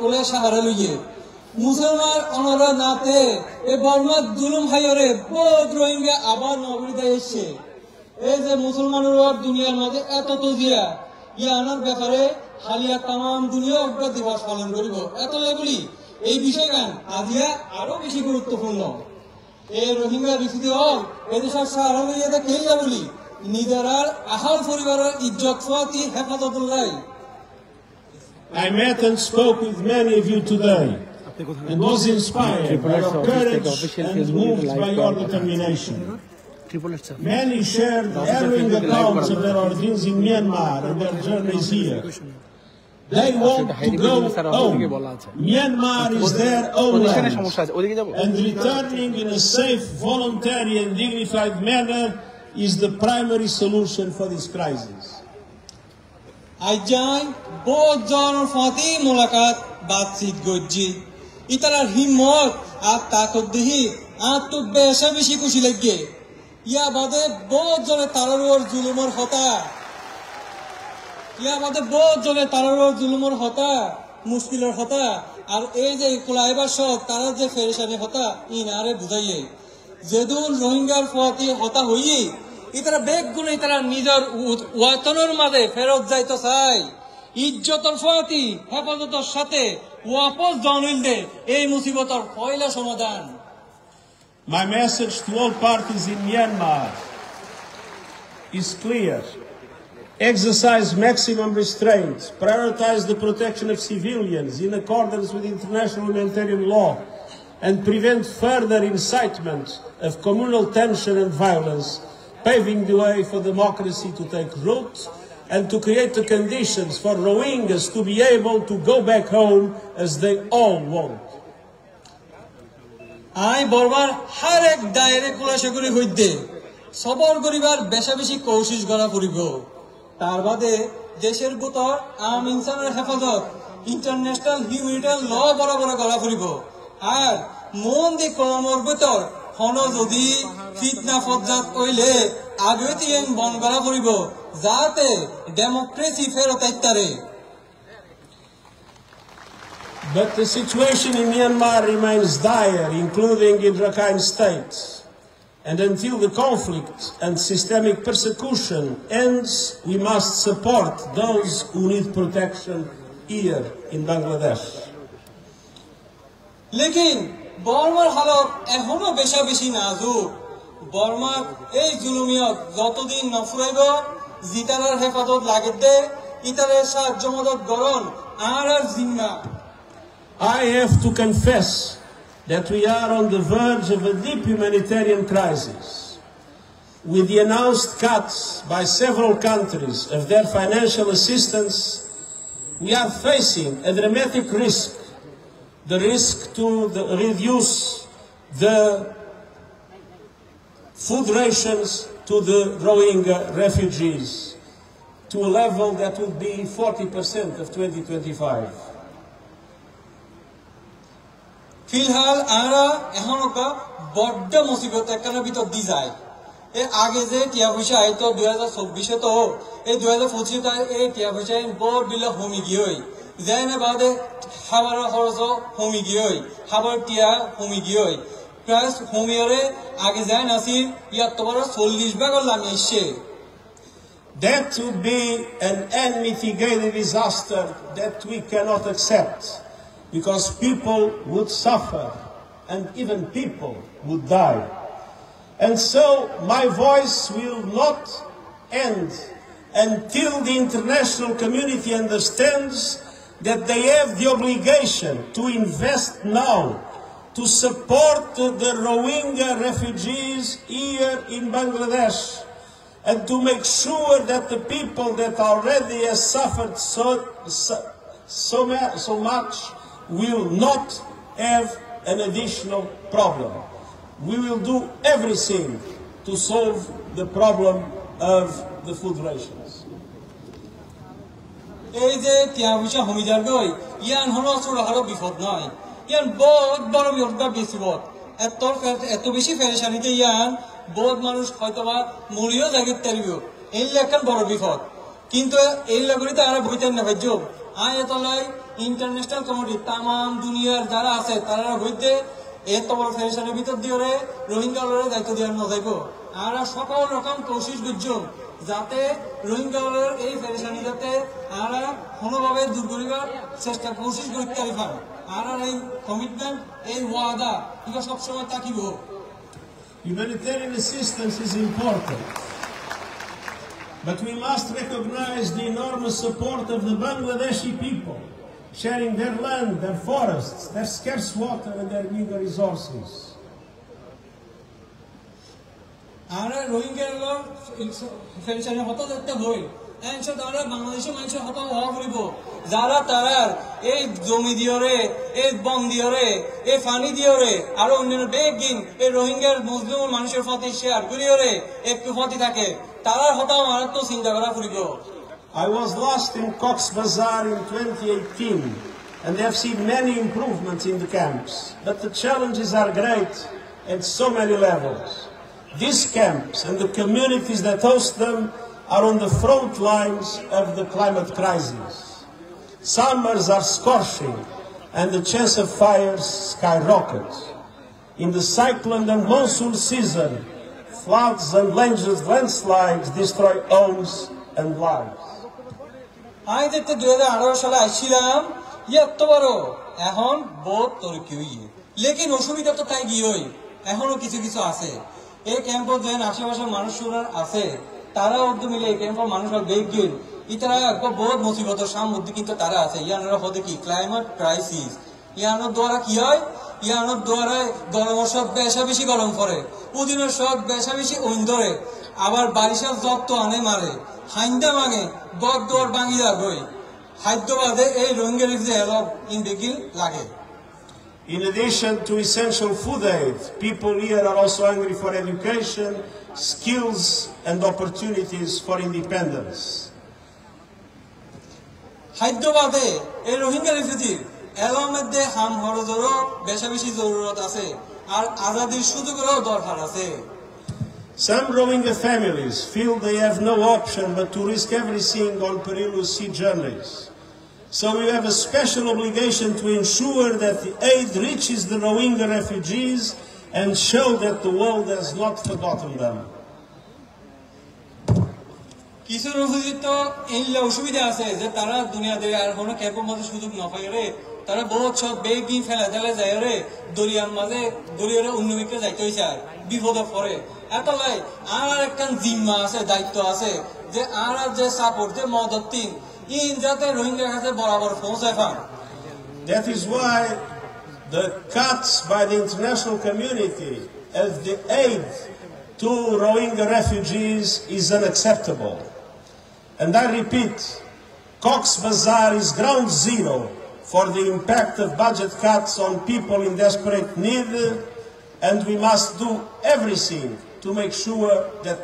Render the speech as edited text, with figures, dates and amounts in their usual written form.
কোলে সাহারা লইয়ে মুসলমান অনরা নাতে এ বর্মা দুলুম হাইরে বহুত রোহিঙ্গা আবার নগরীতে এসছে এই যে মুসলমানের আর দুনিয়ার মাঝে এত তজিয়া ইয়ানার ব্যাপারে হালিয়া তাম দুনিয়া অগ্র দিবস পালন করিব এত লেগুলি এই বিষয়গান আজিয়া আরো বেশি গুরুত্বপূর্ণ এই রোহিঙ্গা বিচিতি হল এদেশের সাহারা লইয়াতে খেলিয়া বলি নিজেরার আহাল পরিবারের ইজ্জত Fati হেফাজতুল্লাহ I met and spoke with many of you today and was inspired by your courage and moved by your determination. Many shared harrowing accounts of their ordeals in Myanmar and their journeys here. They want to go home. Myanmar is their own land, and returning in a safe, voluntary and dignified manner is the primary solution for this crisis. আইজান বহুত জনের Fati মোলাকাত বাতচিত গজ্জি ইতালার হিম্মত আর তাকত দেহি আর তো বেশি খুশি লাগে ইয়া বাদে বহুত জনে তারার জুলুমর হতা মুশকিলের হতা আর এই যে কোলাইবার সব তারা যে ফেরেশানি হতা ইনারে বুঝাইয়ে যেদুন রোহিঙ্গার ফাতি হতা হইয়ে ইতারা বেগ গুণে ইতারা নিজের ওয়াতনের মাঝে ফেরত যাইতে চায় ইজ্জতর ফাতি হেফাজতের সাথে ওয়াপস জানিল দে এই মুসিবতর পয়লা সমাধান My message to all parties in Myanmar is clear. Exercise maximum restraint, prioritize the protection of civilians in accordance with international humanitarian law, and prevent further incitement of communal tension and violence, paving the way for democracy to take root and to create the conditions for Rohingyas to be able to go back home as they all want. I বরবার হার এক দায়রে কুলাশে করি হইতে সবর করিবার বেশি কোশিশ করা করিব তার বাদে দেশের ভিতর আম ইনসানের হেফাজত ইন্টারন্যাশনাল হিউম্যানিটারিয়ান ল বরাবর করা করিব আর মন দি কলমর ভিতর হন যদি ফিতনা ফজ্জাত কইলে আগে তিন বন করা করিব যাতে ডেমোক্রেসি ফেরত আইতারে But the situation in Myanmar remains dire, including in Rakhine State. And until the conflict and systemic persecution ends, we must support those who need protection here in Bangladesh. लेकिन বর্মার হালত এখনো বেশি নাজুক বর্মার এই জুলুমিয়ত যতদিন নফুরাইব জিতারার হেফাজত লাগে দে ইতারের সাহায্য মদত গরণ আর জিম্মা I have to confess that we are on the verge of a deep humanitarian crisis. With the announced cuts by several countries of their financial assistance, we are facing a dramatic risk. The risk to reduce the food rations to the Rohingya refugees to a level that would be 40% of 2025. ফিলহাল আমরা এখন একটা বড় মুসিবত একখানের ভিতর দি যায় এর আগে যে টিয়া পয়সা আইতো 2024 তো এই 2025 এই টিয়া পয়সা বড় বিল হোমি গিয়ে যায় না বাদে খাবার খরচ হোমি গিয়ে খাবার টিয়া হোমি গিয়ে প্লাস হোমিয়রে আগে যায় নাসির ইয়াত তো বড় 40 ভাগ লামি আসছে That would be an unmitigated disaster that we cannot accept. Because people would suffer and even people would die. And so my voice will not end until the international community understands that they have the obligation to invest now to support the Rohingya refugees here in Bangladesh and to make sure that the people that already have suffered so much will not have an additional problem. We will do everything to solve the problem of the food rations. এই যে টিয়াবিশা হমিজার গই ইয়ান হলো ছোড়া হলো বিপদ নয় ইয়ান বহুত বড় বিপদ বিপদ এত বেশি ফেরেশানিতে ইয়ান বহুত মানুষ হয়তোবা মরিও জাগিত তারিব এই একখান বড় বিপদ কিন্তু এই লাগরিতে আর বইতেন না ভাইজো আয় এতলাই ইন্টারন্যাশনাল কমিটি তামাম দুনিয়ার যারা আছে তারা হইতে এত বড় ফেডারেশনের ভিতর দিয়ে রোহিঙ্গাদের দায়িত্ব দেওয়ার মজাইব আর সকল রকম কোশিশ গুজম যাতে রোহিঙ্গাদের এই ফেডারেশনে যাতে আর কোনোভাবে দূর করিবার চেষ্টা কোশিশ করতে পারে আর এই কমিটমেন্ট এই ওয়াদা এগুলো সবসময় তাকিব। Humanitarian assistance is important, but we must recognize the enormous support of the Bangladeshi people, sharing their land, their forests, their scarce water and their meager resources. আর রোহিঙ্গার ফেডারেশনের হতো দেখতে হই এনশো তারা বাংলাদেশের মানুষের হতো হওয়া করিব যারা তারার এই জমি দিয়রে এই বন দিয়রে এই পানি দিয়রে আরো অন্যান্য বেগিন এই রোহিঙ্গার মুসলিম মানুষের প্রতি শেয়ার করিয়রে একটু প্রতি থাকে তারার হতো মারাত্মক চিন্তা করা করিব। I was last in Cox's Bazar in 2018 and they have seen many improvements in the camps, but the challenges are great at so many levels. These camps and the communities that host them are on the front lines of the climate crisis. Summers are scorching and the chance of fires skyrockets. In the cyclone and monsoon season, floods and landslides destroy homes and lives. আমি দেখতে 2018 সালে আসছিলাম এত বড় এখন বহুত তরকি হইয়ে লেকিন অসুবিধা তো তাই গিয়ে এখনো কিছু কিছু আছে এই ক্যাম্পে যেন আশেপাশের মানুষরা আছে তারা অর্ধ মিলে এই ক্যাম্পের মানুষরা বেগিন ইতারা একটা বহুত মুসিবতের সামনে কিন্তু তারা আছে ইয়ানোর হতে কি ক্লাইমেট ক্রাইসিস ইয়ানোর দ্বারা কি হয় ইয়ানোর দ্বারা গরমের সব বেশি গরম পড়ে পুদিনের সব বেশি ওইন ধরে আবার বারিশাল যত আনে মারে হাইন্দা ভাঙে গড় দোয়ার ভাঙিয়া গই হায়দ্রাবাদে এই রোহিঙ্গার যে এলব ইন বেগিন লাগে। In addition to essential food aid, people here are also hungry for education, skills and opportunities for independence. হায়দ্রাবাদে এই রোহিঙ্গা রিফিউজি এর মধ্যে হাম হরজরও বেশি জরুরত আছে আর আজাদির সুযোগেরও দরকার আছে। Some Rohingya families feel they have no option but to risk everything on perilous sea journeys. So we have a special obligation to ensure that the aid reaches the Rohingya refugees and show that the world has not forgotten them. কিছু refugee তো এই অসুবিধা আছে যে তারা দুনিয়াতে আর কোনো ক্যাম্পের মধ্যে সুযোগ না পায় রে তারা বহুত সব বেগিন ফেলা যায় রে দরিয়ার মাঝে দরিয়ার উন্নমিকে যাইতে হইছে আর বিপদে পড়ে এত লাই আর একটা জিম্মা আছে দায়িত্ব আছে যে আর যে সাপোর্ট যে মদত তিন ইন যাতে রোহিঙ্গা কাছে বরাবর পৌঁছায় পান। That is why the cuts by the international community of the aid to Rohingya refugees is unacceptable. And I repeat, Cox's Bazar is ground zero for the impact of budget cuts on people in desperate need, and we must do everything to make sure that